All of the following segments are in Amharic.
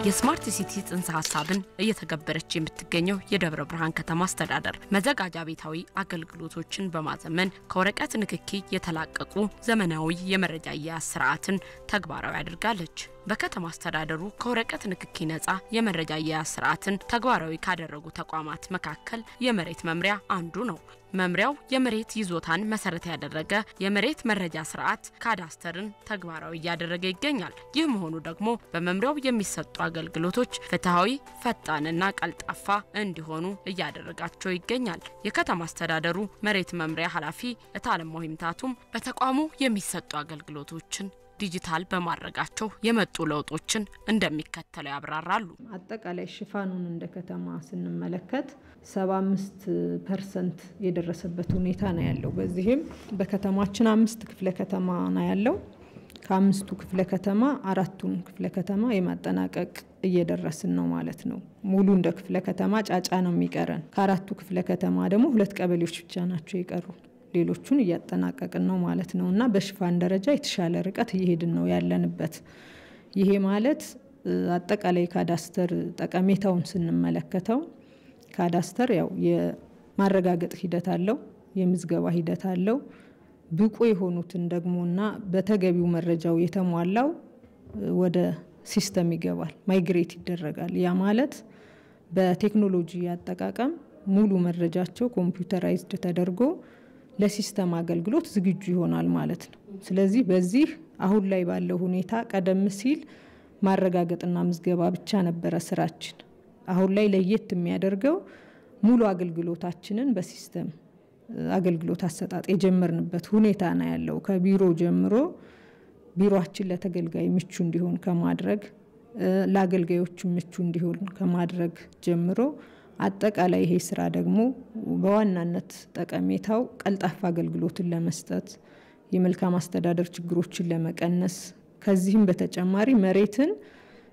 የስማርት ሲቲ ጽንሰ ሐሳብን እየተገበረች የምትገኘው የደብረ ብርሃን ከተማ አስተዳደር መዘጋጃ ቤታዊ አገልግሎቶችን በማዘመን ከወረቀት ንክኪ የተላቀቁ ዘመናዊ የመረጃ አያያዝ ስርዓትን ተግባራዊ አድርጋለች። በከተማ አስተዳደሩ ከወረቀት ንክኪ ነፃ የመረጃ አያያዝ ስርዓትን ተግባራዊ ካደረጉ ተቋማት መካከል የመሬት መምሪያ አንዱ ነው። መምሪያው የመሬት ይዞታን መሰረት ያደረገ የመሬት መረጃ ስርዓት ካዳስተርን ተግባራዊ ያደረገ ይገኛል። ይህ መሆኑ ደግሞ በመምሪያው የሚሰጡ አገልግሎቶች ፍትሃዊ፣ ፈጣንና ቀልጣፋ እንዲሆኑ እያደረጋቸው ይገኛል። የከተማ አስተዳደሩ መሬት መምሪያ ኃላፊ እታለማው ይምታቱም በተቋሙ የሚሰጡ አገልግሎቶችን ዲጂታል በማድረጋቸው የመጡ ለውጦችን እንደሚከተለው ያብራራሉ። አጠቃላይ ሽፋኑን እንደ ከተማ ስንመለከት 75% የደረሰበት ሁኔታ ነው ያለው። በዚህም በከተማችን 5 ክፍለ ከተማ ነው ያለው። ከ5ቱ ክፍለ ከተማ 4ቱን ክፍለ ከተማ የማጠናቀቅ እየደረስን ነው ማለት ነው። ሙሉ እንደ ክፍለ ከተማ ጫጫ ነው የሚቀረን። ከ4ቱ ክፍለ ከተማ ደግሞ 2 ቀበሌዎች ብቻ ናቸው የቀሩ። ሌሎቹን እያጠናቀቅን ነው ማለት ነውና በሽፋን ደረጃ የተሻለ ርቀት እየሄድን ነው ያለንበት። ይሄ ማለት አጠቃላይ ካዳስተር ጠቀሜታውን ስንመለከተው ካዳስተር ያው የማረጋገጥ ሂደት አለው፣ የምዝገባ ሂደት አለው። ብቁ የሆኑትን ደግሞና በተገቢው መረጃው የተሟላው ወደ ሲስተም ይገባል፣ ማይግሬት ይደረጋል። ያ ማለት በቴክኖሎጂ አጠቃቀም ሙሉ መረጃቸው ኮምፒውተራይዝድ ተደርጎ ለሲስተም አገልግሎት ዝግጁ ይሆናል ማለት ነው። ስለዚህ በዚህ አሁን ላይ ባለው ሁኔታ ቀደም ሲል ማረጋገጥና ምዝገባ ብቻ ነበረ ስራችን። አሁን ላይ ለየት የሚያደርገው ሙሉ አገልግሎታችንን በሲስተም አገልግሎት አሰጣጥ የጀመርንበት ሁኔታ ነው ያለው። ከቢሮ ጀምሮ ቢሮአችን ለተገልጋይ ምቹ እንዲሆን ከማድረግ ለአገልጋዮች ምቹ እንዲሆን ከማድረግ ጀምሮ አጠቃላይ ይሄ ስራ ደግሞ በዋናነት ጠቀሜታው ቀልጣፋ አገልግሎትን ለመስጠት የመልካም አስተዳደር ችግሮችን ለመቀነስ ከዚህም በተጨማሪ መሬትን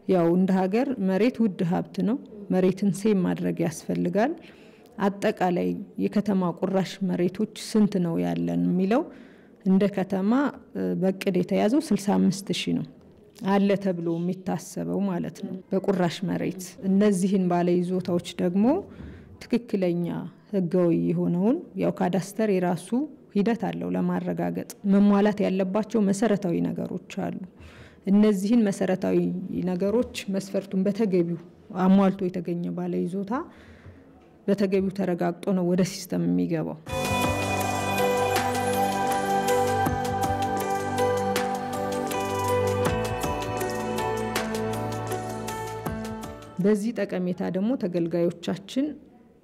ያው እንደ ሀገር መሬት ውድ ሀብት ነው። መሬትን ሴም ማድረግ ያስፈልጋል። አጠቃላይ የከተማ ቁራሽ መሬቶች ስንት ነው ያለን የሚለው እንደ ከተማ በቅድ የተያዘው 65000 ነው አለ ተብሎ የሚታሰበው ማለት ነው በቁራሽ መሬት። እነዚህን ባለ ይዞታዎች ደግሞ ትክክለኛ ህጋዊ የሆነውን ያው ካዳስተር የራሱ ሂደት አለው ለማረጋገጥ መሟላት ያለባቸው መሰረታዊ ነገሮች አሉ። እነዚህን መሰረታዊ ነገሮች መስፈርቱን በተገቢው አሟልቶ የተገኘ ባለ ይዞታ በተገቢው ተረጋግጦ ነው ወደ ሲስተም የሚገባው። በዚህ ጠቀሜታ ደግሞ ተገልጋዮቻችን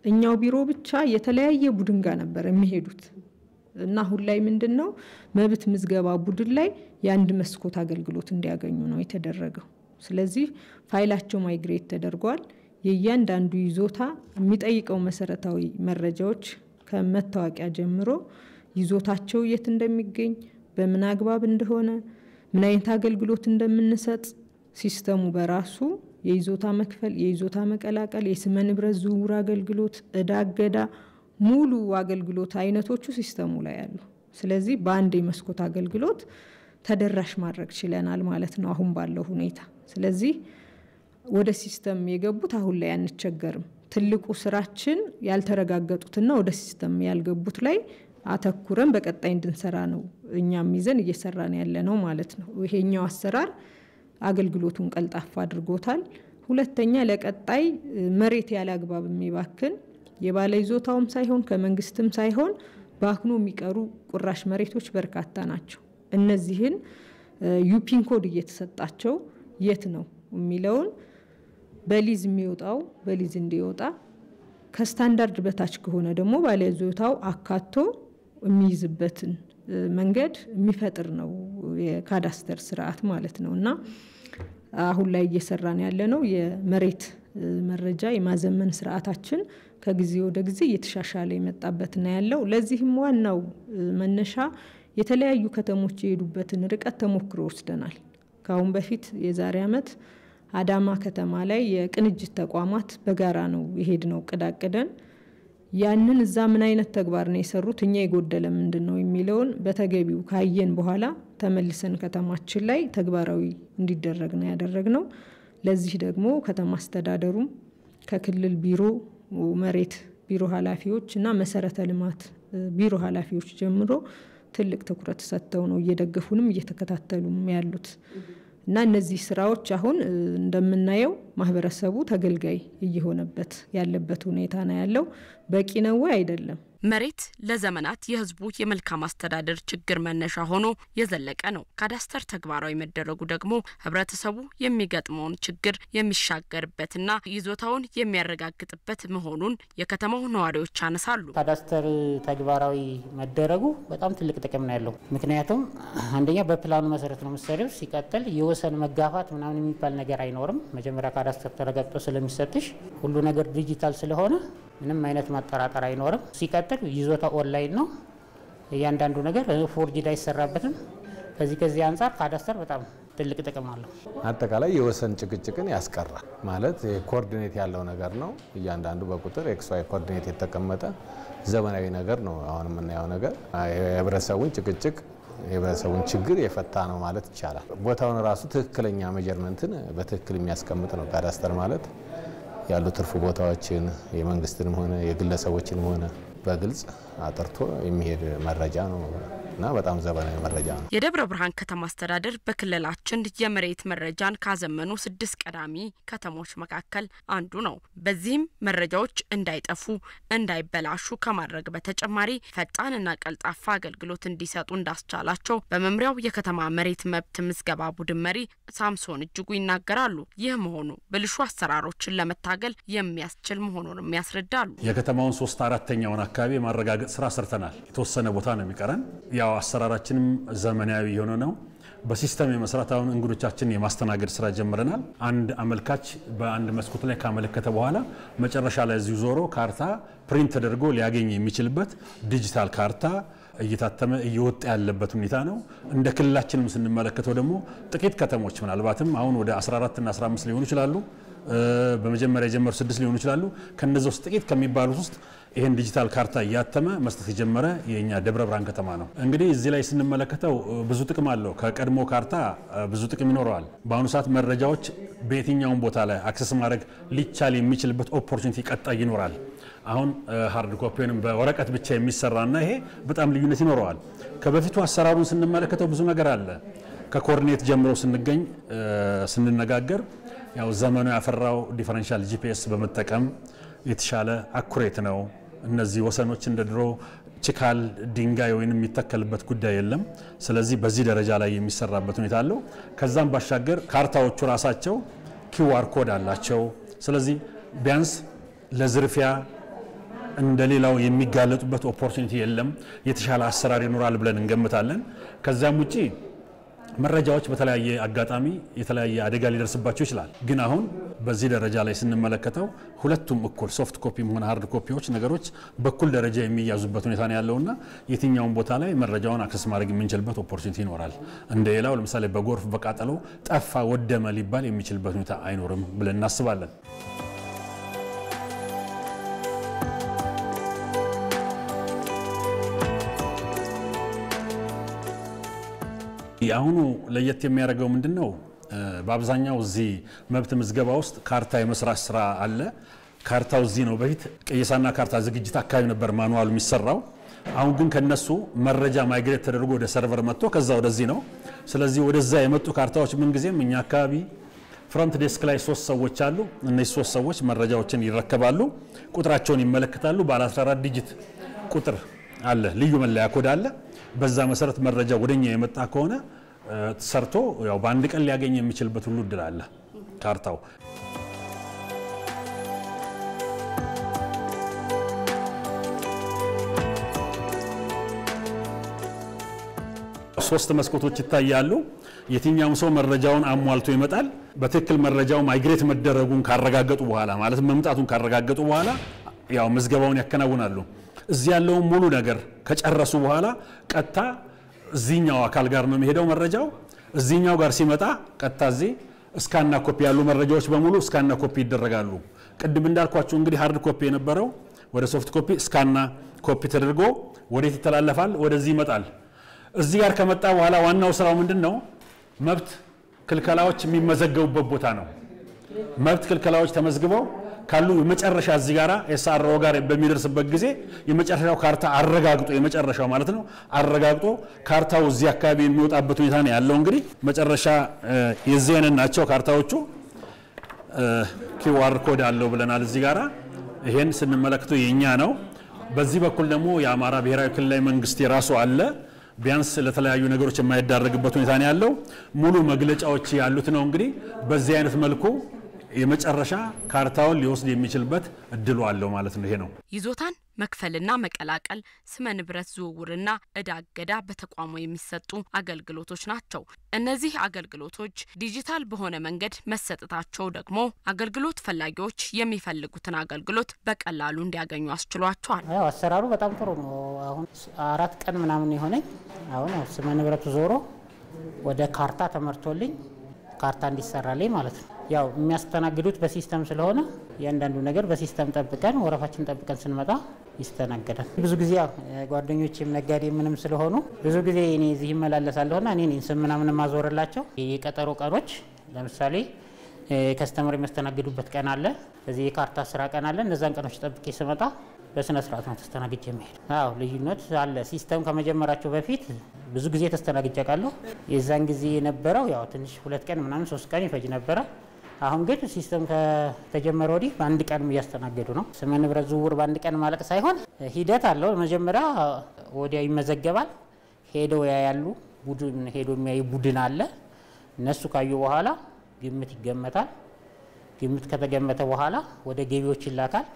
እኛው ቢሮ ብቻ የተለያየ ቡድን ጋር ነበር የሚሄዱት እና አሁን ላይ ምንድነው መብት ምዝገባ ቡድን ላይ የአንድ መስኮት አገልግሎት እንዲያገኙ ነው የተደረገው። ስለዚህ ፋይላቸው ማይግሬት ተደርጓል። የእያንዳንዱ ይዞታ የሚጠይቀው መሰረታዊ መረጃዎች ከመታወቂያ ጀምሮ ይዞታቸው የት እንደሚገኝ፣ በምን አግባብ እንደሆነ፣ ምን አይነት አገልግሎት እንደምንሰጥ ሲስተሙ በራሱ የይዞታ መክፈል፣ የይዞታ መቀላቀል፣ የስመ ንብረት ዝውውር አገልግሎት፣ እዳገዳ ሙሉ አገልግሎት አይነቶቹ ሲስተሙ ላይ አሉ። ስለዚህ በአንድ የመስኮት አገልግሎት ተደራሽ ማድረግ ችለናል ማለት ነው አሁን ባለው ሁኔታ። ስለዚህ ወደ ሲስተም የገቡት አሁን ላይ አንቸገርም። ትልቁ ስራችን ያልተረጋገጡትና ወደ ሲስተም ያልገቡት ላይ አተኩረን በቀጣይ እንድንሰራ ነው እኛም ይዘን እየሰራን ያለነው ማለት ነው። ይሄኛው አሰራር አገልግሎቱን ቀልጣፋ አድርጎታል። ሁለተኛ ለቀጣይ መሬት ያለ አግባብ የሚባክን የባለ ይዞታውም ሳይሆን ከመንግስትም ሳይሆን ባክኖ የሚቀሩ ቁራሽ መሬቶች በርካታ ናቸው። እነዚህን ዩፒን ኮድ እየተሰጣቸው የት ነው የሚለውን በሊዝ የሚወጣው በሊዝ እንዲወጣ ከስታንዳርድ በታች ከሆነ ደግሞ ባለ ይዞታው አካቶ የሚይዝበትን መንገድ የሚፈጥር ነው የካዳስተር ስርዓት ማለት ነውና አሁን ላይ እየሰራን ያለነው የመሬት መረጃ የማዘመን ስርዓታችን ከጊዜ ወደ ጊዜ እየተሻሻለ የመጣበትና ያለው ለዚህም ዋናው መነሻ የተለያዩ ከተሞች የሄዱበትን ርቀት ተሞክሮ ወስደናል። ካሁን በፊት የዛሬ አመት አዳማ ከተማ ላይ የቅንጅት ተቋማት በጋራ ነው የሄድነው ቅዳቅደን ያንን እዛ ምን አይነት ተግባር ነው የሰሩት እኛ ይጎደለ ምንድነው የሚለውን በተገቢው ካየን በኋላ ተመልሰን ከተማችን ላይ ተግባራዊ እንዲደረግ ነው ያደረግነው። ለዚህ ደግሞ ከተማ አስተዳደሩም ከክልል ቢሮ መሬት ቢሮ ኃላፊዎች እና መሰረተ ልማት ቢሮ ኃላፊዎች ጀምሮ ትልቅ ትኩረት ሰጥተው ነው እየደገፉንም እየተከታተሉም ያሉት እና እነዚህ ስራዎች አሁን እንደምናየው ማህበረሰቡ ተገልጋይ እየሆነበት ያለበት ሁኔታ ነው ያለው በቂ ነው አይደለም መሬት ለዘመናት የህዝቡ የመልካም አስተዳደር ችግር መነሻ ሆኖ የዘለቀ ነው ካዳስተር ተግባራዊ መደረጉ ደግሞ ህብረተሰቡ የሚገጥመውን ችግር የሚሻገርበትና ይዞታውን የሚያረጋግጥበት መሆኑን የከተማው ነዋሪዎች አነሳሉ ካዳስተር ተግባራዊ መደረጉ በጣም ትልቅ ጥቅም ነው ያለው ምክንያቱም አንደኛ በፕላኑ መሰረት ነው መሰረት ሲቀጥል የወሰን መጋፋት ምናምን የሚባል ነገር አይኖርም መጀመሪያ ካዳስተር ተረጋግጦ ስለሚሰጥሽ ሁሉ ነገር ዲጂታል ስለሆነ ምንም አይነት ማጠራጠር አይኖርም ሲቀጥል ይዞታ ኦንላይን ነው እያንዳንዱ ነገር ፎርጂድ አይሰራበትም ከዚህ አንፃር ካዳስተር በጣም ትልቅ ጥቅም አለው አጠቃላይ የወሰን ጭቅጭቅን ያስቀራል ማለት ኮኦርዲኔት ያለው ነገር ነው እያንዳንዱ በቁጥር ኤክስ ዋይ ኮኦርዲኔት የተቀመጠ ዘመናዊ ነገር ነው አሁን የምናየው ነገር የህብረተሰቡን ጭቅጭቅ የህብረተሰቡን ችግር የፈታ ነው ማለት ይቻላል ቦታውን ራሱ ትክክለኛ ሜጀርመንትን በትክክል የሚያስቀምጥ ነው ካዳስተር ማለት ያሉ ትርፍ ቦታዎችን የመንግስትንም ሆነ የግለሰቦችንም ሆነ በግልጽ አጥርቶ የሚሄድ መረጃ ነው እና በጣም ዘመናዊ መረጃ ነው የደብረ ብርሃን ከተማ አስተዳደር በክልላችን የመሬት መረጃን ካዘመኑ 6 ቀዳሚ ከተሞች መካከል አንዱ ነው በዚህም መረጃዎች እንዳይጠፉ እንዳይበላሹ ከማድረግ በተጨማሪ ፈጣንና ቀልጣፋ አገልግሎት እንዲሰጡ እንዳስቻላቸው በመምሪያው የከተማ መሬት መብት ምዝገባ ቡድን መሪ ሳምሶን እጅጉ ይናገራሉ ይህ መሆኑ ብልሹ አሰራሮችን ለመታገል የሚያስችል መሆኑን ያስረዳሉ የከተማውን 3/4ኛውን አካባቢ ማረጋገጥ ስራ ሰርተናል የተወሰነ ቦታ ነው የሚቀረን ያው አሰራራችንም ዘመናዊ የሆነ ነው በሲስተም የመስራታውን እንግዶቻችን የማስተናገድ ስራ ጀምረናል አንድ አመልካች በአንድ መስኮት ላይ ካመለከተ በኋላ መጨረሻ ላይ እዚሁ ዞሮ ካርታ ፕሪንት ተደርጎ ሊያገኝ የሚችልበት ዲጂታል ካርታ እየታተመ እየወጣ ያለበት ሁኔታ ነው እንደ ክልላችንም ስንመለከተው ደግሞ ጥቂት ከተሞች ምናልባትም አሁን ወደ 14 እና 15 ሊሆኑ ይችላሉ በመጀመሪያ ጀመሩ 6 ሊሆኑ ይችላሉ ከነዚህ ውስጥ ጥቂት ከሚባሉት ውስጥ ይሄን ዲጂታል ካርታ ያተመ መስጠት የጀመረ የኛ ደብረ ብርሃን ከተማ ነው እንግዲህ እዚህ ላይ ስንመለከተው ብዙ ጥቅም አለው ከቀድሞ ካርታ ብዙ ጥቅም ይኖራል በአሁኑ ሰዓት መረጃዎች በየትኛውም ቦታ ላይ አክሰስ ማድረግ ሊቻል የሚችልበት ኦፖርቹኒቲ ቀጣይ ይኖራል አሁን ሃርድ ኮፒንም በወረቀት ብቻ የሚሰራና ይሄ በጣም ልዩነት ይኖራል ከበፊቱ አሰራሩን ስንመለከተው ብዙ ነገር አለ ከኮኦርዲኔት ጀምሮ ስንነጋገር ያው ዘመኑ ያፈራው ዲፈረንሻል ጂፒኤስ በመጠቀም የተሻለ አኩሬት ነው እነዚህ ወሰኖች እንደድሮ ችካል ድንጋይ ወይንም የሚተከልበት ጉዳይ የለም ስለዚህ በዚህ ደረጃ ላይ የሚሰራበት ሁኔታ አለው ከዛም ባሻገር ካርታዎቹ ራሳቸው ኪውአር ኮድ አላቸው ስለዚህ ቢያንስ ለዝርፊያ እንደሌላው የሚጋለጡበት ኦፖርቹኒቲ የለም የተሻለ አሰራር ይኖራል ብለን እንገምታለን ከዛም ውጪ መረጃዎች በተለያየ አጋጣሚ የተለያየ አደጋ ሊደርስባቸው ይችላል ግን አሁን በዚህ ደረጃ ላይ ስንመለከተው ሁለቱም እኩል ሶፍት ኮፒም ሆነ ሃርድ ኮፒዎች ነገሮች በኩል ደረጃ የሚያዙበት ሁኔታ ነው ያለውና የትኛውን ቦታ ላይ መረጃውን አክሰስ ማድረግ የምንችልበት ኦፖርቹኒቲ ይኖራል እንደሌላው ለምሳሌ በጎርፍ በቃጠሎ ጠፋ ወደመ ሊባል የሚችልበት ሁኔታ አይኖርም ብለን እናስባለን ያሁኑ ለየት የሚያደርገው ምንድነው በአብዛኛው እዚህ መብት ምዝገባ ውስጥ ካርታ የመስራት ስራ አለ ካርታው እዚህ ነው በፊት ቀየሳና ካርታ ዝግጅት አካባቢ ነበር ማኑዋሉ የሚሰራው አሁን ግን ከነሱ መረጃ ማይግሬት ተደርጎ ወደ ሰርቨር መጥቶ ከዛ ወደዚህ ነው ስለዚህ ወደዛ የመጡ ካርታዎች ምን ጊዜም እኛ አካባቢ ፍሮንት ዴስክ ላይ 3 ሰዎች አሉ እነዚህ 3 ሰዎች መረጃዎችን ይረከባሉ ቁጥራቸውን ይመለከታሉ ባለ 14 ዲጂት ቁጥር አለ ልዩ መለያ ኮድ አለ በዛ መሰረት መረጃ ወደኛ የመጣ ከሆነ ተሰርቶ ያው በአንድ ቀን ሊያገኝ የሚችልበት ሁሉ እድል አለ ካርታው ሶስት መስኮቶች ይታያሉ የትኛውም ሰው መረጃውን አሟልቶ ይመጣል በትክክል መረጃው ማይግሬት መደረጉን ካረጋገጡ በኋላ ማለት መምጣቱን ካረጋገጡ በኋላ ያው ምዝገባውን ያከናውናሉ እዚህ ያለው ሙሉ ነገር ከጨረሱ በኋላ ቀጣ እዚህኛው አካል ጋር ነው የሚሄደው መረጃው እዚህኛው ጋር ሲመጣ ቀጣ እዚህ ስካንና ኮፒ ያሉ መረጃዎች በሙሉ ስካንና ኮፒ ይደረጋሉ ቅድም እንዳልኳችሁ እንግዲህ ሃርድ ኮፒ የነበረው ወደ ሶፍት ኮፒ ስካንና ኮፒ ተደርጎ ወዴት ይተላለፋል ወደዚህ ይመጣል እዚህ ጋር ከመጣ በኋላ ዋናው ስራው ምንድነው መብት ክልከላዎች የሚመዘገቡበት ቦታ ነው መብት ክልከላዎች ተመዝግበው ካሉ የመጨረሻ እዚህ ጋራ ኤስአርኦ ጋር በሚደርስበት ጊዜ የመጨረሻው ካርታ አረጋግጦ የመጨረሻው ማለት ነው አረጋግጦ ካርታው እዚህ አካባቢ የሚወጣበት ሁኔታ ነው ያለው። እንግዲህ መጨረሻ የዚህ አይነት ናቸው ካርታዎቹ። ኪውአር ኮድ አለው ብለናል እዚህ ጋራ። ይሄን ስንመለከተው የኛ ነው። በዚህ በኩል ደግሞ የአማራ ብሔራዊ ክልላዊ መንግስት የራሱ አለ። ቢያንስ ለተለያዩ ነገሮች የማይዳረግበት ሁኔታ ነው ያለው። ሙሉ መግለጫዎች ያሉት ነው። እንግዲህ በዚህ አይነት መልኩ የመጨረሻ ካርታውን ሊወስድ የሚችልበት እድሉ አለው ማለት ነው። ይሄ ነው ይዞታን መክፈልና መቀላቀል፣ ስመ ንብረት ዝውውርና ዕዳ እገዳ በተቋሙ የሚሰጡ አገልግሎቶች ናቸው። እነዚህ አገልግሎቶች ዲጂታል በሆነ መንገድ መሰጠታቸው ደግሞ አገልግሎት ፈላጊዎች የሚፈልጉትን አገልግሎት በቀላሉ እንዲያገኙ አስችሏቸዋል። አሰራሩ በጣም ጥሩ ነው። አሁን 4 ቀን ምናምን ይሆነኝ አሁን ስመ ንብረቱ ዞሮ ወደ ካርታ ተመርቶልኝ ካርታ እንዲሰራልኝ ማለት ነው። ያው የሚያስተናግዱት በሲስተም ስለሆነ ያንዳንዱ ነገር በሲስተም ጠብቀን ወረፋችን ጠብቀን ስንመጣ ይስተናገዳል። ብዙ ጊዜ ጓደኞቼም ነጋዴ ምንም ስለሆኑ ብዙ ጊዜ እኔ እዚህ ይመላለሳለሁና እኔ ስም ምናምን ማዞርላቸው የቀጠሮ ቀኖች ለምሳሌ ከስተመር የሚያስተናግዱበት ቀን አለ፣ እዚህ የካርታ ስራ ቀን አለ። እነዛን ቀኖች ጠብቄ ስመጣ በስነ ስርዓት ነው ተስተናግጄ የምሄድ። አዎ ልዩነት አለ። ሲስተም ከመጀመራቸው በፊት ብዙ ጊዜ ተስተናግጄ አውቃለሁ። የዛን ጊዜ የነበረው ያው ትንሽ 2 ቀን ምናምን 3 ቀን ይፈጅ ነበረ። አሁን ግን ሲስተም ከተጀመረ ወዲህ በአንድ ቀን እያስተናገዱ ነው። ስመ ንብረት ዝውውር በአንድ ቀን ማለቅ ሳይሆን ሂደት አለው። መጀመሪያ ወዲያ ይመዘገባል። ሄደው ያያሉ። ቡድን ሄዶ የሚያይ ቡድን አለ። እነሱ ካዩ በኋላ ግምት ይገመታል። ግምት ከተገመተ በኋላ ወደ ገቢዎች ይላካል።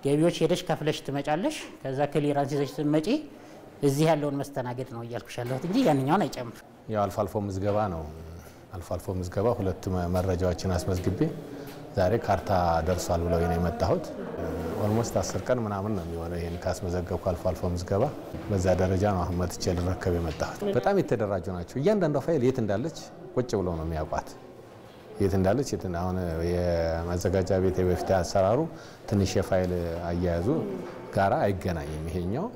ገቢዎች ሄደሽ ከፍለሽ ትመጫለሽ። ከዛ ክሊራንስ ይዘሽ ትመጪ እዚህ ያለውን መስተናገድ ነው እያልኩሽ ያለሁት እንጂ ያንኛውን አይጨምር። ያው አልፎ ምዝገባ ነው። አልፎ ምዝገባ 2 መረጃዎችን አስመዝግቤ ዛሬ ካርታ ደርሷል ብለው ነው የመጣሁት። ኦልሞስት 10 ቀን ምናምን ነው የሚሆነው ይሄን ካስመዘገብኩ አልፎ ምዝገባ። በዛ ደረጃ ነው አሁን መጥቼ ልረከብ የመጣሁት። በጣም የተደራጁ ናቸው። እያንዳንዷ ፋይል የት እንዳለች ቁጭ ብለው ነው የሚያውቋት። የት እንዳለች አሁን የማዘጋጃ ቤት በፊት አሰራሩ ትንሽ የፋይል አያያዙ ጋራ አይገናኝም። ይሄኛው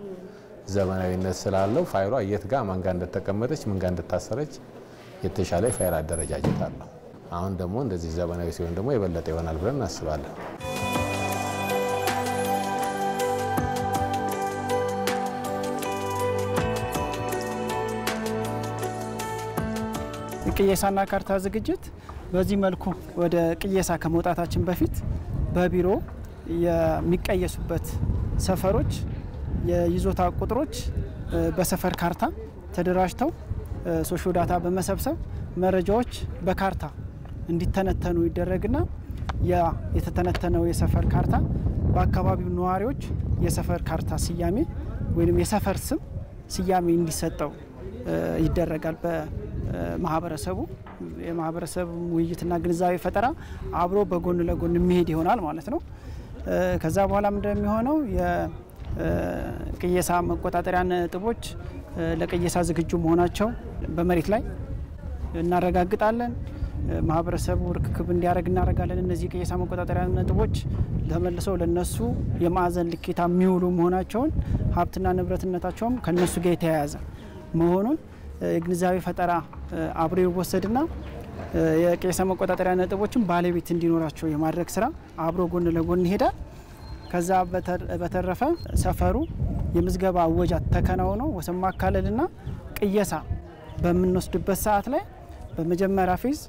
ዘመናዊነት ስላለው ፋይሏ የት ጋር ማን ጋር እንደተቀመጠች ምን ጋር እንደታሰረች የተሻለ ፋይል አደረጃጀት አለው። አሁን ደግሞ እንደዚህ ዘመናዊ ሲሆን ደግሞ የበለጠ ይሆናል ብለን እናስባለን። ቅየሳና ካርታ ዝግጅት በዚህ መልኩ ወደ ቅየሳ ከመውጣታችን በፊት በቢሮ የሚቀየሱበት ሰፈሮች የይዞታ ቁጥሮች በሰፈር ካርታ ተደራጅተው ሶሾ ዳታ በመሰብሰብ መረጃዎች በካርታ እንዲተነተኑ ይደረግና ያ የተተነተነው የሰፈር ካርታ በአካባቢው ነዋሪዎች የሰፈር ካርታ ስያሜ ወይም የሰፈር ስም ስያሜ እንዲሰጠው ይደረጋል። በማህበረሰቡ የማህበረሰቡ ውይይትና ግንዛቤ ፈጠራ አብሮ በጎን ለጎን የሚሄድ ይሆናል ማለት ነው። ከዛ በኋላ እንደሚሆነው የቅየሳ መቆጣጠሪያ ነጥቦች ለቅየሳ ዝግጁ መሆናቸው በመሬት ላይ እናረጋግጣለን። ማህበረሰቡ ርክክብ እንዲያደርግ እናደርጋለን። እነዚህ ቅየሳ መቆጣጠሪያ ነጥቦች ተመልሰው ለነሱ የማዕዘን ልኬታ የሚውሉ መሆናቸውን ሀብትና ንብረትነታቸውም ከነሱ ጋር የተያያዘ መሆኑን የግንዛቤ ፈጠራ አብሮ ይወሰድና የቅየሳ መቆጣጠሪያ ነጥቦችን ባለቤት እንዲኖራቸው የማድረግ ስራ አብሮ ጎን ለጎን ይሄዳል። ከዛ በተረፈ ሰፈሩ የምዝገባ አወጃ ተከናውኖ ወሰን ማካለልና ቅየሳ በምንወስድበት ሰዓት ላይ በመጀመሪያ ፌዝ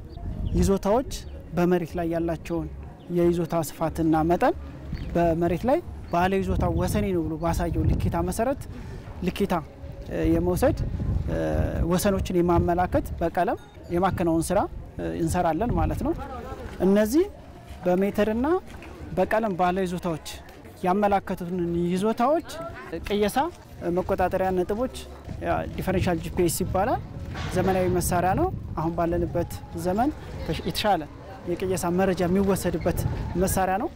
ይዞታዎች በመሬት ላይ ያላቸውን የይዞታ ስፋትና መጠን በመሬት ላይ ባለ ይዞታ ወሰኔ ነው ብሎ ባሳየው ልኬታ መሰረት ልኬታ የመውሰድ ወሰኖችን የማመላከት በቀለም የማከናወን ስራ እንሰራለን ማለት ነው። እነዚህ በሜትርና በቀለም ባለ ይዞታዎች ያመላከቱትን ይዞታዎች ቅየሳ መቆጣጠሪያ ነጥቦች ዲፈረንሻል ጂፒኤስ ይባላል። ዘመናዊ መሳሪያ ነው። አሁን ባለንበት ዘመን የተሻለ የቅየሳ መረጃ የሚወሰድበት መሳሪያ ነው።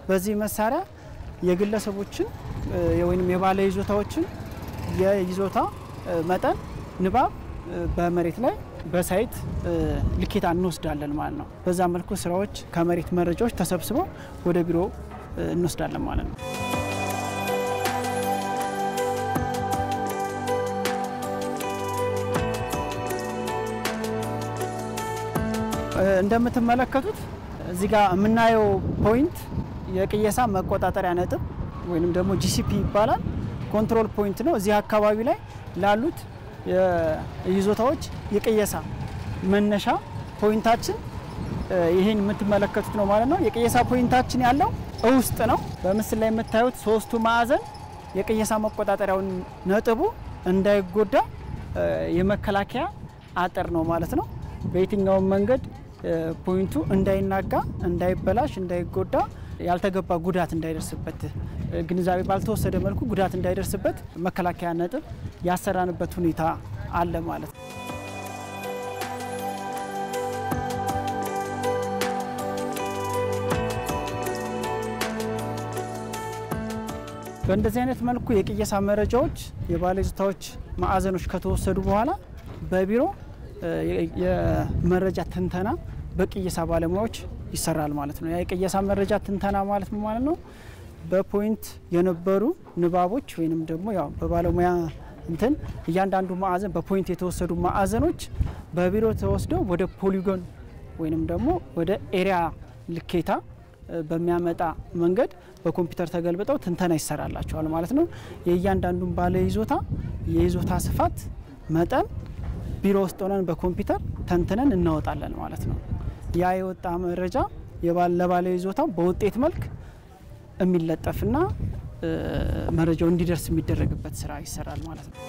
በዚህ መሳሪያ የግለሰቦችን ወይንም የባለ ይዞታዎችን የይዞታ መጠን ንባብ በመሬት ላይ በሳይት ልኬታ እንወስዳለን ማለት ነው። በዛ መልኩ ስራዎች ከመሬት መረጃዎች ተሰብስበው ወደ ቢሮ እንወስዳለን ማለት ነው። እንደምትመለከቱት እዚህ ጋር የምናየው ፖይንት የቅየሳ መቆጣጠሪያ ነጥብ ወይንም ደግሞ ጂሲፒ ይባላል ኮንትሮል ፖይንት ነው። እዚህ አካባቢ ላይ ላሉት ይዞታዎች የቅየሳ መነሻ ፖይንታችን ይሄን የምትመለከቱት ነው ማለት ነው። የቅየሳ ፖይንታችን ያለው ውስጥ ነው። በምስል ላይ የምታዩት ሶስቱ ማዕዘን የቅየሳ መቆጣጠሪያውን ነጥቡ እንዳይጎዳ የመከላከያ አጥር ነው ማለት ነው። በየትኛውም መንገድ ፖይንቱ እንዳይናጋ፣ እንዳይበላሽ፣ እንዳይጎዳ ያልተገባ ጉዳት እንዳይደርስበት ግንዛቤ ባልተወሰደ መልኩ ጉዳት እንዳይደርስበት መከላከያ ነጥብ ያሰራንበት ሁኔታ አለ ማለት ነው። በእንደዚህ አይነት መልኩ የቅየሳ መረጃዎች የባለይዞታዎች ማዕዘኖች ከተወሰዱ በኋላ በቢሮ የመረጃ ትንተና በቅየሳ ባለሙያዎች ይሰራል ማለት ነው። የቅየሳ መረጃ ትንተና ማለት ምን ማለት ነው? በፖይንት የነበሩ ንባቦች ወይንም ደግሞ ያው በባለሙያ እንትን እያንዳንዱ ማዕዘን በፖይንት የተወሰዱ ማዕዘኖች በቢሮ ተወስደው ወደ ፖሊጎን ወይንም ደግሞ ወደ ኤሪያ ልኬታ በሚያመጣ መንገድ በኮምፒውተር ተገልብጠው ትንተና ይሰራላቸዋል ማለት ነው። የእያንዳንዱን ባለ ይዞታ የይዞታ ስፋት መጠን ቢሮ ውስጥ ሆነን በኮምፒውተር ተንትነን እናወጣለን ማለት ነው። ያ የወጣ መረጃ ለባለ ይዞታው በውጤት መልክ የሚለጠፍና መረጃው እንዲደርስ የሚደረግበት ስራ ይሰራል ማለት ነው።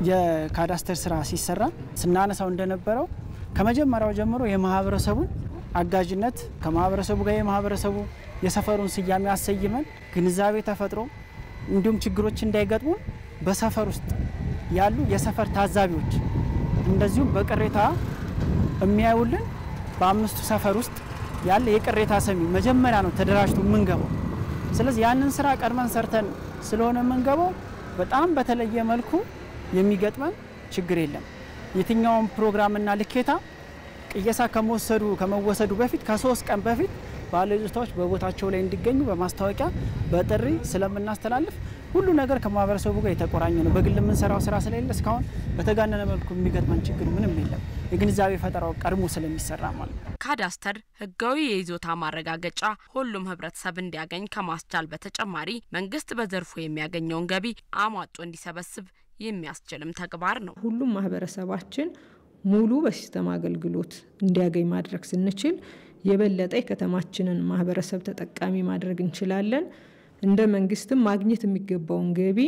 የካዳስተር ስራ ሲሰራ ስናነሳው እንደነበረው ከመጀመሪያው ጀምሮ የማህበረሰቡን አጋጅነት ከማህበረሰቡ ጋር የማህበረሰቡ የሰፈሩን ስያሜ አሰይመን ግንዛቤ ተፈጥሮ እንዲሁም ችግሮች እንዳይገጥሙ በሰፈር ውስጥ ያሉ የሰፈር ታዛቢዎች እንደዚሁም በቅሬታ የሚያዩልን በአምስቱ ሰፈር ውስጥ ያለ የቅሬታ ሰሚ መጀመሪያ ነው ተደራጅቶ የምንገባው። ስለዚህ ያንን ስራ ቀድመን ሰርተን ስለሆነ የምንገባው በጣም በተለየ መልኩ የሚገጥመን ችግር የለም። የትኛውም ፕሮግራምና ልኬታ ቅየሳ ከመወሰዱ በፊት ከ3 ቀን በፊት ባለይዞታዎች በቦታቸው ላይ እንዲገኙ በማስታወቂያ በጥሪ ስለምናስተላልፍ ሁሉ ነገር ከማህበረሰቡ ጋር የተቆራኘ ነው። በግል የምንሰራው ስራ ስለሌለ እስካሁን በተጋነነ መልኩ የሚገጥመን ችግር ምንም የለም። የግንዛቤ ፈጠራው ቀድሞ ስለሚሰራ ማለት ነው። ካዳስተር ህጋዊ የይዞታ ማረጋገጫ ሁሉም ህብረተሰብ እንዲያገኝ ከማስቻል በተጨማሪ መንግስት በዘርፉ የሚያገኘውን ገቢ አሟጦ እንዲሰበስብ የሚያስችልም ተግባር ነው። ሁሉም ማህበረሰባችን ሙሉ በሲስተም አገልግሎት እንዲያገኝ ማድረግ ስንችል የበለጠ ከተማችንን ማህበረሰብ ተጠቃሚ ማድረግ እንችላለን። እንደ መንግስትም ማግኘት የሚገባውን ገቢ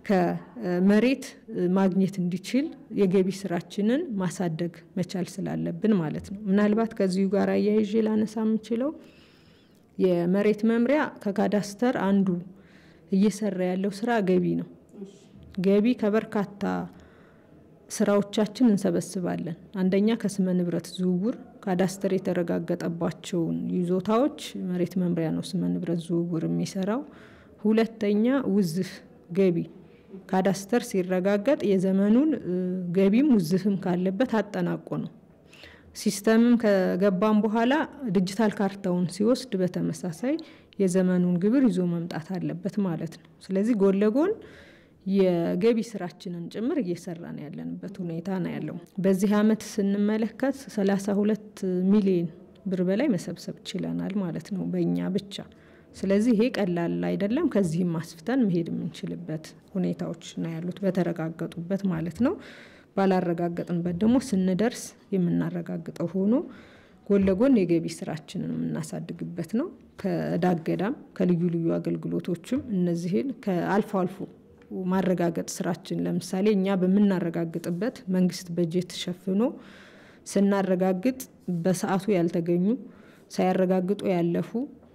ከመሬት ማግኘት እንዲችል የገቢ ስራችንን ማሳደግ መቻል ስላለብን ማለት ነው። ምናልባት ከዚሁ ጋር ያይዤ ላነሳ የምችለው የመሬት መምሪያ ከካዳስተር አንዱ እየሰራ ያለው ስራ ገቢ ነው። ገቢ ከበርካታ ስራዎቻችን እንሰበስባለን። አንደኛ ከስመ ንብረት ዝውውር ካዳስተር የተረጋገጠባቸውን ይዞታዎች መሬት መምሪያ ነው ስመ ንብረት ዝውውር የሚሰራው። ሁለተኛ ውዝፍ ገቢ ካዳስተር ሲረጋገጥ የዘመኑን ገቢም ውዝፍም ካለበት አጠናቆ ነው። ሲስተምም ከገባም በኋላ ዲጂታል ካርታውን ሲወስድ በተመሳሳይ የዘመኑን ግብር ይዞ መምጣት አለበት ማለት ነው። ስለዚህ ጎን ለጎን የገቢ ስራችንን ጭምር እየሰራን ያለንበት ሁኔታ ነው ያለው። በዚህ አመት ስንመለከት 32 ሚሊዮን ብር በላይ መሰብሰብ ችለናል ማለት ነው በእኛ ብቻ። ስለዚህ ይሄ ቀላል አይደለም። ከዚህም ማስፍተን መሄድ የምንችልበት ሁኔታዎች ነው ያሉት በተረጋገጡበት ማለት ነው። ባላረጋገጥንበት ደግሞ ስንደርስ የምናረጋግጠው ሆኖ ጎን ለጎን የገቢ ስራችንን የምናሳድግበት ነው። ከዳገዳም ከልዩ ልዩ አገልግሎቶችም እነዚህን ከአልፎ አልፎ ማረጋገጥ ስራችን ለምሳሌ እኛ በመናረጋግጥበት መንግስት በጀት ሸፍኖ ስናረጋግጥ በሰዓቱ ያልተገኙ ሳያረጋግጡ ያለፉ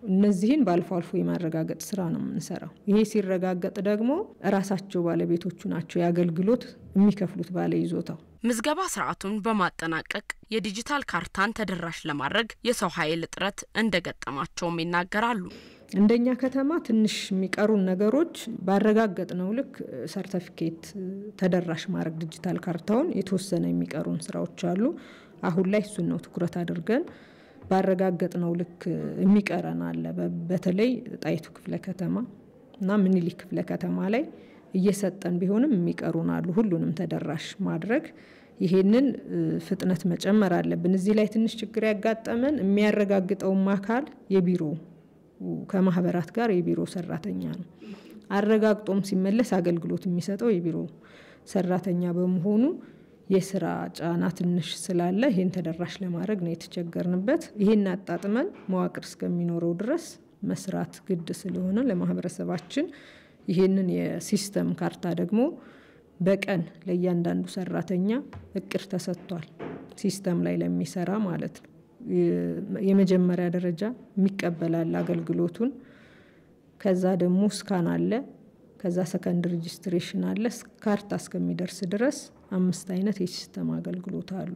እነዚህን ባልፎ አልፎ የማረጋገጥ ስራ ነው የምንሰራው። ይሄ ሲረጋገጥ ደግሞ ራሳቸው ባለቤቶቹ ናቸው ያገልግሎት የሚከፍሉት ባለይዞታው። ምዝገባ ስርዓቱን በማጠናቀቅ የዲጂታል ካርታን ተደራሽ ለማድረግ የሰው ኃይል እጥረት እንደገጠማቸውም ይናገራሉ። እንደኛ ከተማ ትንሽ የሚቀሩን ነገሮች ባረጋገጥነው ልክ ሰርቲፊኬት ተደራሽ ማድረግ ዲጂታል ካርታውን የተወሰነ የሚቀሩን ስራዎች አሉ። አሁን ላይ እሱን ነው ትኩረት አድርገን ባረጋገጥነው ልክ የሚቀረን አለ። በተለይ ጣይቱ ክፍለ ከተማ እና ምኒልክ ክፍለ ከተማ ላይ እየሰጠን ቢሆንም የሚቀሩን አሉ ሁሉንም ተደራሽ ማድረግ ይሄንን ፍጥነት መጨመር አለብን እዚህ ላይ ትንሽ ችግር ያጋጠመን የሚያረጋግጠው ማካል የቢሮ ከማህበራት ጋር የቢሮ ሰራተኛ ነው አረጋግጦም ሲመለስ አገልግሎት የሚሰጠው የቢሮ ሰራተኛ በመሆኑ የሥራ ጫና ትንሽ ስላለ ይሄን ተደራሽ ለማድረግ ነው የተቸገርንበት ይሄን አጣጥመን መዋቅር እስከሚኖረው ድረስ መስራት ግድ ስለሆነ ለማህበረሰባችን ይሄንን የሲስተም ካርታ ደግሞ በቀን ለእያንዳንዱ ሰራተኛ እቅድ ተሰጥቷል ሲስተም ላይ ለሚሰራ ማለት ነው የመጀመሪያ ደረጃ የሚቀበላል አገልግሎቱን ከዛ ደግሞ ስካን አለ ከዛ ሰከንድ ሬጂስትሬሽን አለ ካርታ እስከሚደርስ ድረስ 5 አይነት የሲስተም አገልግሎት አሉ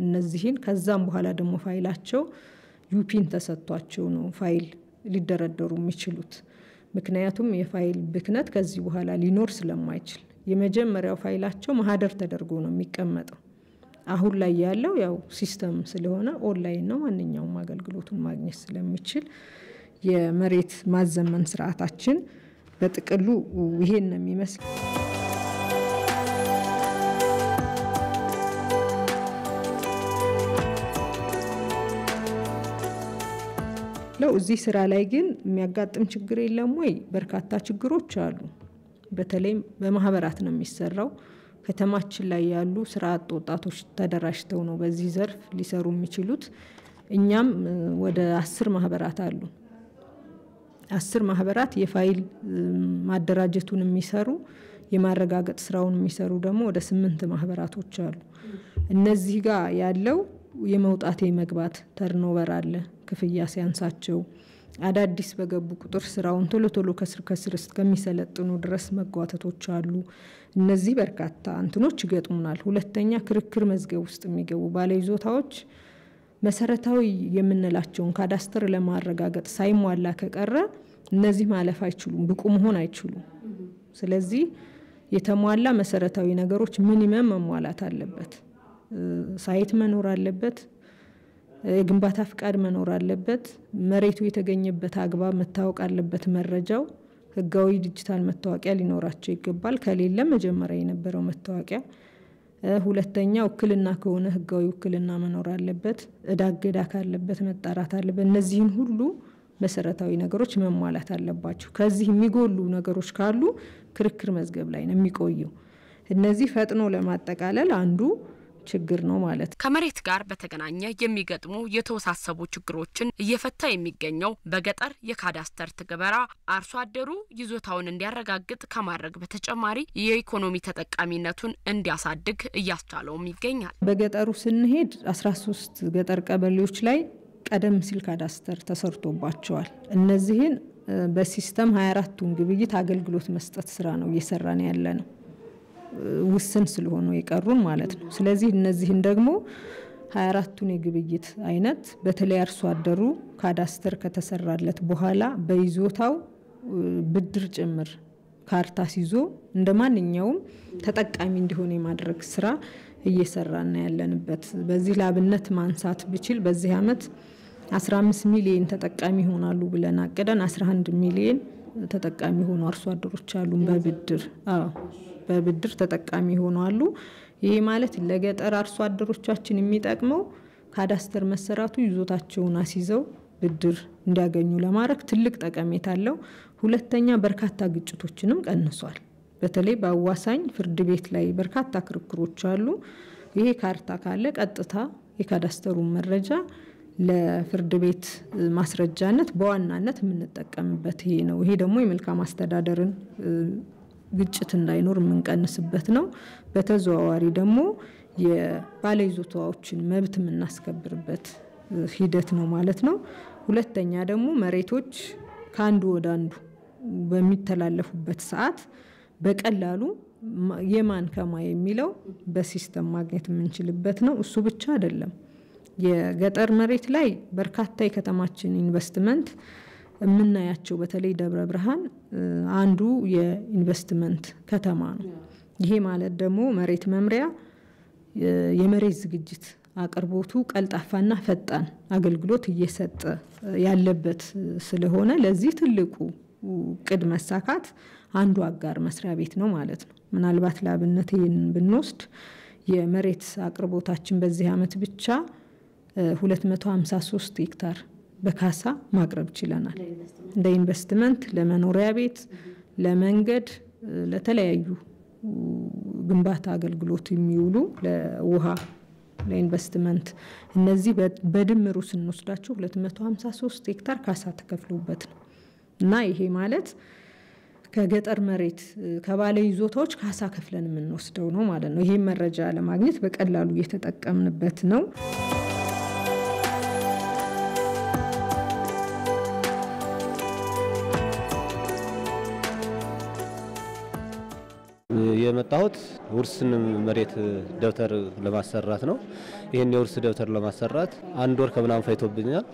እነዚህን ከዛም በኋላ ደግሞ ፋይላቸው ዩፒን ተሰጥቷቸው ነው ፋይል ሊደረደሩ የሚችሉት ምክንያቱም የፋይል ብክነት ከዚህ በኋላ ሊኖር ስለማይችል የመጀመሪያው ፋይላቸው ማህደር ተደርጎ ነው የሚቀመጠው አሁን ላይ ያለው ያው ሲስተም ስለሆነ ኦንላይን ነው ማንኛውም አገልግሎቱን ማግኘት ስለሚችል የመሬት ማዘመን ስርዓታችን በጥቅሉ ይሄን ነው የሚመስለው እዚህ ስራ ላይ ግን የሚያጋጥም ችግር የለም ወይ በርካታ ችግሮች አሉ በተለይ በማህበራት ነው የሚሰራው ከተማችን ላይ ያሉ ስራ አጥ ወጣቶች ተደራጅተው ነው በዚህ ዘርፍ ሊሰሩ የሚችሉት እኛም ወደ 10 ማህበራት አሉ 10 ማህበራት የፋይል ማደራጀቱን የሚሰሩ የማረጋገጥ ስራውን የሚሰሩ ደግሞ ወደ 8 ማህበራቶች አሉ እነዚህ ጋር ያለው የመውጣት የመግባት ተርኖቨር አለ ክፍያ ሲያንሳቸው አዳዲስ በገቡ ቁጥር ስራውን ቶሎ ከስር እስከሚሰለጥኑ ድረስ መጓተቶች አሉ እነዚህ በርካታ እንትኖች ይገጥሙናል ሁለተኛ ክርክር መዝገብ ውስጥ የሚገቡ ባለይዞታዎች መሰረታዊ የምንላቸውን ካዳስተር ለማረጋገጥ ሳይሟላ ከቀረ እነዚህ ማለፍ አይችሉም ብቁ መሆን አይችሉም ስለዚህ የተሟላ መሰረታዊ ነገሮች ሚኒመም መሟላት አለበት ሳይት መኖር አለበት ግንባታ ፍቃድ መኖር አለበት መሬቱ የተገኘበት አግባብ መታወቅ አለበት መረጃው ህጋዊ ዲጂታል መታወቂያ ሊኖራቸው ይገባል ከሌለ መጀመሪያ የነበረው መታወቂያ ሁለተኛ ውክልና ከሆነ ህጋዊ ውክልና መኖር አለበት እዳገዳ ካለበት መጣራት አለበት እነዚህን ሁሉ መሰረታዊ ነገሮች መሟላት አለባቸው ከዚህ የሚጎሉ ነገሮች ካሉ ክርክር መዝገብ ላይ ነው የሚቆየው እነዚህ ፈጥኖ ለማጠቃለል አንዱ ችግር ነው ማለት ከመሬት ጋር በተገናኘ የሚገጥሙ የተወሳሰቡ ችግሮችን እየፈታ የሚገኘው በገጠር የካዳስተር ትግበራ አርሶ አደሩ ይዞታውን እንዲያረጋግጥ ከማድረግ በተጨማሪ የኢኮኖሚ ተጠቃሚነቱን እንዲያሳድግ እያስቻለውም ይገኛል በገጠሩ ስንሄድ 13 ገጠር ቀበሌዎች ላይ ቀደም ሲል ካዳስተር ተሰርቶባቸዋል እነዚህን በሲስተም 24ቱን ግብይት አገልግሎት መስጠት ስራ ነው እየሰራን ያለነው ውስን ስለሆነ የቀሩን ማለት ነው ስለዚህ እነዚህን ደግሞ 24ቱን የግብይት አይነት በተለይ አርሶ አደሩ ካዳስተር ከተሰራለት በኋላ በይዞታው ብድር ጭምር ካርታ ሲዞ እንደማንኛውም ተጠቃሚ እንዲሆን የማድረግ ስራ እየሰራን ያለንበት በዚህ ላብነት ማንሳት ብቻል በዚህ አመት 15 ሚሊዮን ተጠቃሚ ሆናሉ ብለን አቀደን 11 ሚሊዮን ተጠቃሚ ሆኑ አርሶ አደሮች አሉ በብድር ተጠቃሚ ሆነዋል ይሄ ማለት ለገጠር አርሶ አደሮቻችን የሚጠቅመው ካዳስተር መሰራቱ ይዞታቸውን አሲዘው ብድር እንዲያገኙ ለማድረግ ትልቅ ጠቀሜታ አለው ሁለተኛ በርካታ ግጭቶችንም ቀንሷል በተለይ በአዋሳኝ ፍርድ ቤት ላይ በርካታ ክርክሮች አሉ ይሄ ካርታ ካለ ቀጥታ የካዳስተሩ መረጃ ለፍርድ ቤት ማስረጃነት በዋናነት የምንጠቀምበት ይሄ ነው ይሄ ደግሞ የመልካም አስተዳደርን ግጭት እንዳይኖር የምንቀንስበት ነው በተዘዋዋሪ ደግሞ የባለይዞታዎችን መብት የምናስከብርበት ሂደት ነው ማለት ነው ሁለተኛ ደግሞ መሬቶች ካንዱ ወደ አንዱ በሚተላለፉበት ሰዓት በቀላሉ የማን ከማ የሚለው በሲስተም ማግኘት የምንችልበት ነው እሱ ብቻ አይደለም የገጠር መሬት ላይ በርካታ የከተማችን ኢንቨስትመንት ምናያቸው በተለይ ደብረ ብርሃን አንዱ የኢንቨስትመንት ከተማ ነው ይሄ ማለት ደግሞ መሬት መምሪያ የመሬት ዝግጅት አቅርቦቱ ቀልጣፋና ፈጣን አገልግሎት እየሰጠ ያለበት ስለሆነ ለዚህ ትልቁ ቅድ መሳካት አንዱ አጋር መስሪያ ቤት ነው ማለት ነው። ምናልባት ለአብነት ይህን ብንወስድ የመሬት አቅርቦታችን በዚህ ዓመት ብቻ 253 ሄክታር በካሳ ማቅረብ ችለናል። እንደ ኢንቨስትመንት ለመኖሪያ ቤት፣ ለመንገድ፣ ለተለያዩ ግንባታ አገልግሎት የሚውሉ ለውሃ፣ ለኢንቨስትመንት እነዚህ በድምሩ ስንወስዳቸው 253 ሄክታር ካሳ ተከፍሎበት ነው እና ይሄ ማለት ከገጠር መሬት ከባለ ይዞታዎች ካሳ ከፍለን የምንወስደው ነው ማለት ነው። ይሄ መረጃ ለማግኘት በቀላሉ እየተጠቀምንበት ነው። የመጣሁት ውርስን መሬት ደብተር ለማሰራት ነው። ይሄን የውርስ ደብተር ለማሰራት 1 ወር ከምናምን ፈይቶብኛል።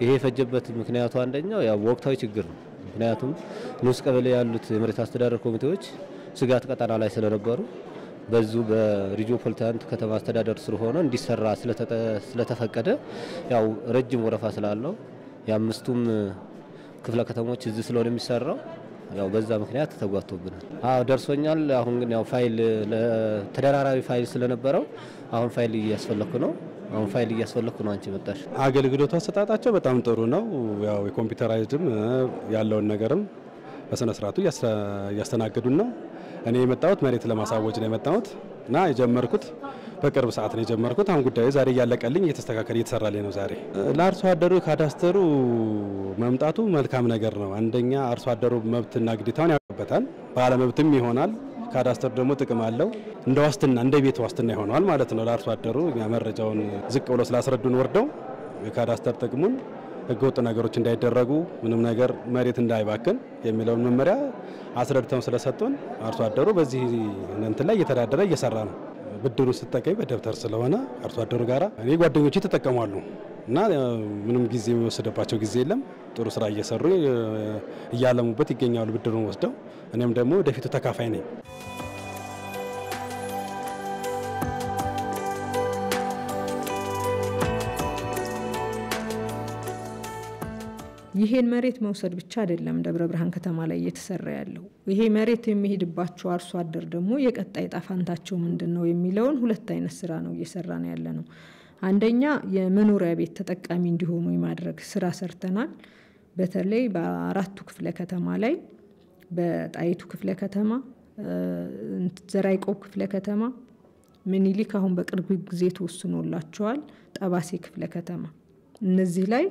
ይሄ የፈጀበት ምክንያቱ አንደኛው ያው ወቅታዊ ችግር ነው። ምክንያቱም ንዑስ ቀበሌ ያሉት የመሬት አስተዳደር ኮሚቴዎች ስጋት ቀጠና ላይ ስለነበሩ በዙ በሪጂኦፖሊታን ከተማ አስተዳደር ስር ሆኖ እንዲሰራ ስለተፈቀደ ያው ረጅም ወረፋ ስላለው የአምስቱም ክፍለ ከተሞች እዚህ ስለሆነ የሚሰራው ያው በዛ ምክንያት ተጓቶብናል። ደርሶኛል። አሁን ግን ያው ፋይል ተደራራቢ ፋይል ስለነበረው አሁን ፋይል እያስፈለኩ ነው። አንቺ መጣሽ። አገልግሎቱ አሰጣጣቸው በጣም ጥሩ ነው። ያው የኮምፒውተራይዝድም ያለውን ነገርም በስነ ስርዓቱ ያስተናገዱን ነው። እኔ የመጣሁት መሬት ለማሳወጅ ነው የመጣሁት እና የጀመርኩት በቅርብ ሰዓት ነው የጀመርኩት። አሁን ጉዳዩ ዛሬ ያለቀልኝ እየተስተካከለ እየተሰራልኝ ነው። ዛሬ ለአርሶ አደሩ ካዳስተሩ መምጣቱ መልካም ነገር ነው። አንደኛ አርሶ አደሩ መብትና ግዴታውን ያውቅበታል፣ ባለ መብትም ይሆናል። ካዳስተር ደግሞ ጥቅም አለው። እንደ ዋስትና እንደ ቤት ዋስትና ይሆናል ማለት ነው። ለአርሶ አደሩ መረጃውን ዝቅ ብሎ ስላስረዱን ወርደው የካዳስተር ጥቅሙን ህገወጥ ነገሮች እንዳይደረጉ ምንም ነገር መሬት እንዳይባክን የሚለውን መመሪያ አስረድተው ስለሰጡን አርሶ አደሩ በዚህ እንትን ላይ እየተዳደረ እየሰራ ነው። ብድሩ ሲጠቀም በደብተር ስለሆነ አርሶ አደሩ ጋራ እኔ ጓደኞቼ ተጠቀማሉ እና ምንም ጊዜ የሚወስደባቸው ጊዜ የለም። ጥሩ ስራ እየሰሩ እያለሙበት ይገኛሉ ብድሩን ወስደው። እኔም ደግሞ ወደፊቱ ተካፋይ ነኝ። ይሄን መሬት መውሰድ ብቻ አይደለም ደብረ ብርሃን ከተማ ላይ እየተሰራ ያለው። ይሄ መሬት የሚሄድባቸው አርሶ አደር ደግሞ የቀጣይ ጣፋንታቸው ምንድነው የሚለውን ሁለት አይነት ስራ ነው እየሰራን ያለነው። አንደኛ የመኖሪያ ቤት ተጠቃሚ እንዲሆኑ የማድረግ ስራ ሰርተናል። በተለይ በአራቱ ክፍለ ከተማ ላይ በጣይቱ ክፍለ ከተማ፣ ዘራይቆብ ክፍለ ከተማ፣ ምኒልክ አሁን በቅርብ ጊዜ ተወስኖላቸዋል፣ ጠባሴ ክፍለ ከተማ እነዚህ ላይ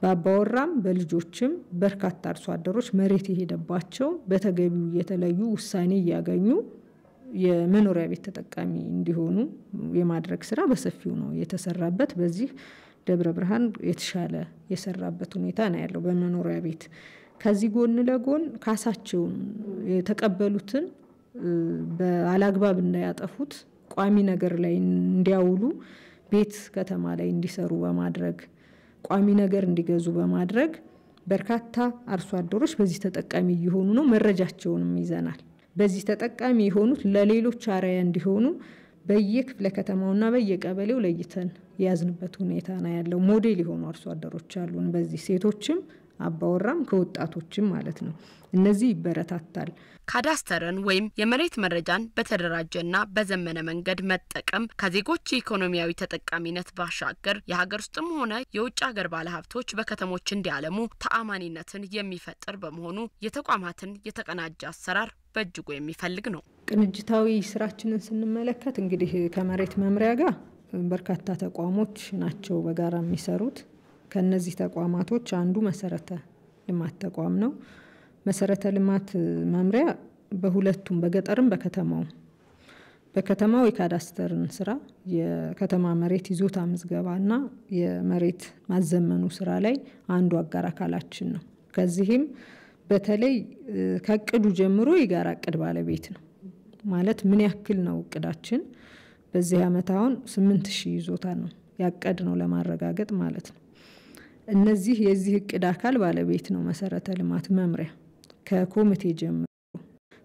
በአባወራም በልጆችም በርካታ አርሶ አደሮች መሬት የሄደባቸው በተገቢው የተለዩ ውሳኔ ያገኙ የመኖሪያ ቤት ተጠቃሚ እንዲሆኑ የማድረግ ስራ በሰፊው ነው የተሰራበት። በዚህ ደብረ ብርሃን የተሻለ የሰራበት ሁኔታ ነው ያለው በመኖሪያ ቤት። ከዚህ ጎን ለጎን ካሳቸውን የተቀበሉትን በአላግባብ እንዳያጠፉት ቋሚ ነገር ላይ እንዲያውሉ ቤት ከተማ ላይ እንዲሰሩ በማድረግ ቋሚ ነገር እንዲገዙ በማድረግ በርካታ አርሶ አደሮች በዚህ ተጠቃሚ እየሆኑ ነው። መረጃቸውንም ይዘናል። በዚህ ተጠቃሚ የሆኑት ለሌሎች አርአያ እንዲሆኑ በየክፍለ ከተማውና በየቀበሌው ለይተን ያዝንበት ሁኔታ ነው ያለው። ሞዴል የሆኑ አርሶ አደሮች አሉን። በዚህ ሴቶችም አባወራም ከወጣቶችም ማለት ነው። እነዚህ ይበረታታል። ካዳስተርን ወይም የመሬት መረጃን በተደራጀና በዘመነ መንገድ መጠቀም ከዜጎች ኢኮኖሚያዊ ተጠቃሚነት ባሻገር የሀገር ውስጥም ሆነ የውጭ ሀገር ባለሀብቶች በከተሞች እንዲያለሙ ተአማኒነትን የሚፈጥር በመሆኑ የተቋማትን የተቀናጀ አሰራር በእጅጉ የሚፈልግ ነው። ቅንጅታዊ ስራችንን ስንመለከት እንግዲህ ከመሬት መምሪያ ጋር በርካታ ተቋሞች ናቸው በጋራ የሚሰሩት። ከነዚህ ተቋማቶች አንዱ መሰረተ ልማት ተቋም ነው። መሰረተ ልማት መምሪያ በሁለቱም በገጠርም በከተማው የካዳስተርን ስራ የከተማ መሬት ይዞታ ምዝገባና የመሬት ማዘመኑ ስራ ላይ አንዱ አጋር አካላችን ነው። ከዚህም በተለይ ከቅዱ ጀምሮ የጋራ ቅድ ባለቤት ነው ማለት ምን ያክል ነው እቅዳችን? በዚህ አመት አሁን 8000 ይዞታ ነው ያቀድ ነው ለማረጋገጥ ማለት ነው። እነዚህ የዚህ እቅድ አካል ባለቤት ነው መሰረተ ልማት መምሪያ ከኮሚቴ ጀምሮ።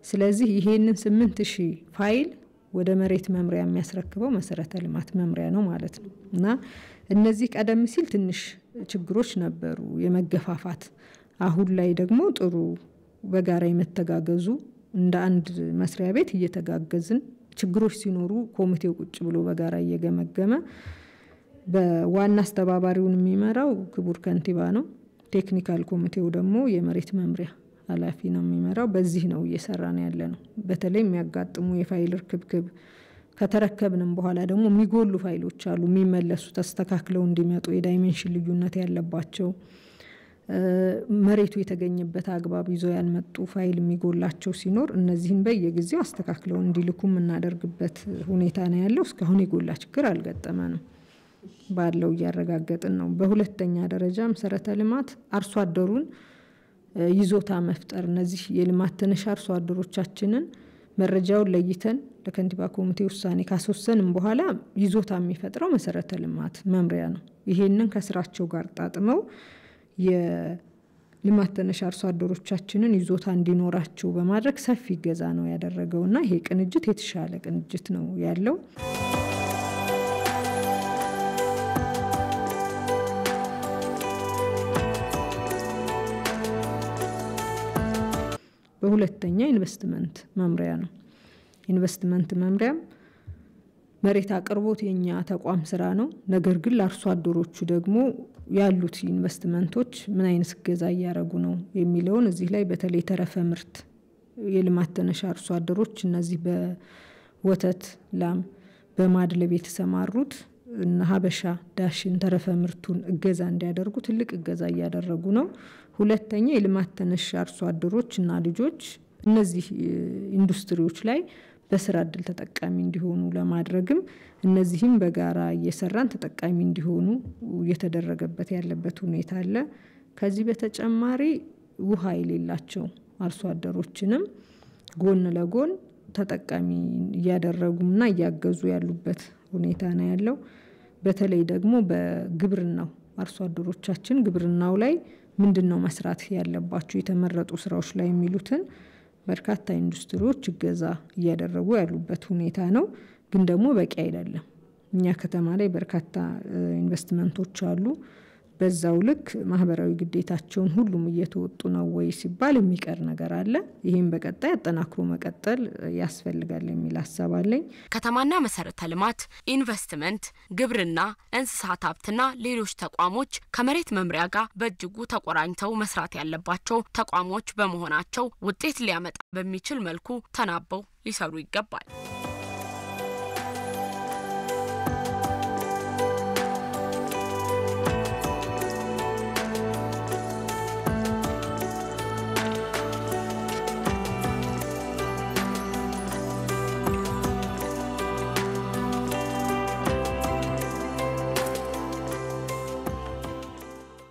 ስለዚህ ይሄንን 8000 ፋይል ወደ መሬት መምሪያ የሚያስረክበው መሰረተ ልማት መምሪያ ነው ማለት ነው። እና እነዚህ ቀደም ሲል ትንሽ ችግሮች ነበሩ የመገፋፋት። አሁን ላይ ደግሞ ጥሩ በጋራ የመተጋገዙ እንደ አንድ መስሪያ ቤት እየተጋገዝን ችግሮች ሲኖሩ ኮሚቴው ቁጭ ብሎ በጋራ እየገመገመ በዋና አስተባባሪውን የሚመራው ክቡር ከንቲባ ነው። ቴክኒካል ኮሚቴው ደግሞ የመሬት መምሪያ ኃላፊ ነው የሚመራው። በዚህ ነው እየሰራን ያለነው። በተለይ የሚያጋጥሙ የፋይል ርክብክብ ከተረከብንም በኋላ ደግሞ የሚጎሉ ፋይሎች አሉ የሚመለሱ ተስተካክለው እንዲመጡ የዳይሜንሽን ልዩነት ያለባቸው መሬቱ የተገኘበት አግባብ ይዞ ያልመጡ ፋይል የሚጎላቸው ሲኖር እነዚህን በየጊዜው አስተካክለው እንዲልኩም እናደርግበት ሁኔታ ነው ያለው። እስካሁን የጎላ ችግር አልገጠመንም ባለው ያረጋገጥን ነው። በሁለተኛ ደረጃ መሰረተ ልማት አርሶ አደሩን ይዞታ መፍጠር እነዚህ የልማት ተነሽ አርሶ አደሮቻችንን መረጃውን ለይተን ለከንቲባ ኮሚቴ ውሳኔ ካስወሰንም በኋላ ይዞታ የሚፈጥረው መሰረተ ልማት መምሪያ ነው። ይሄንን ከስራቸው ጋር ጣጥመው የልማት ተነሽ አርሶ አደሮቻችንን ይዞታ እንዲኖራቸው በማድረግ ሰፊ ገዛ ነው ያደረገውና ይሄ ቅንጅት የተሻለ ቅንጅት ነው ያለው። በሁለተኛ ኢንቨስትመንት መምሪያ ነው። ኢንቨስትመንት መምሪያም መሬት አቅርቦት የኛ ተቋም ስራ ነው። ነገር ግን ለአርሶ አደሮቹ ደግሞ ያሉት ኢንቨስትመንቶች ምን አይነት ገዛ ያያረጉ ነው የሚለውን እዚህ ላይ በተለይ ተረፈ ምርት የልማት ተነሽ አርሶ አደሮች እነዚህ በወተት ላም በማድለብ የተሰማሩት እና ሀበሻ ዳሽን ተረፈ ምርቱን እገዛ እንዲያደርጉ ትልቅ እገዛ ያያደረጉ ነው። ሁለተኛ የልማት ተነሽ አርሶ አደሮች እና ልጆች እነዚህ ኢንዱስትሪዎች ላይ በስራ እድል ተጠቃሚ እንዲሆኑ ለማድረግም እነዚህም በጋራ እየሰራን ተጠቃሚ እንዲሆኑ እየተደረገበት ያለበት ሁኔታ አለ። ከዚህ በተጨማሪ ውሃ የሌላቸው አርሶ አደሮችንም ጎን ለጎን ተጠቃሚ ያደረጉና ያገዙ ያሉበት ሁኔታ ነው ያለው። በተለይ ደግሞ በግብርናው አርሶ አደሮቻችን ግብርናው ላይ ምንድነው መስራት ያለባቸው የተመረጡ ስራዎች ላይ የሚሉትን በርካታ ኢንዱስትሪዎች እገዛ ያደረጉ ያሉበት ሁኔታ ነው። ግን ደግሞ በቂ አይደለም። እኛ ከተማ ላይ በርካታ ኢንቨስትመንቶች አሉ። በዛው ልክ ማህበራዊ ግዴታቸውን ሁሉም እየተወጡ ነው ወይ ሲባል የሚቀር ነገር አለ። ይሄን በቀጣይ አጠናክሮ መቀጠል ያስፈልጋል የሚል ሐሳብ አለኝ። ከተማና መሰረተ ልማት፣ ኢንቨስትመንት፣ ግብርና፣ እንስሳት ሀብትና ሌሎች ተቋሞች ከመሬት መምሪያ ጋር በእጅጉ ተቆራኝተው መስራት ያለባቸው ተቋሞች በመሆናቸው ውጤት ሊያመጣ በሚችል መልኩ ተናበው ሊሰሩ ይገባል።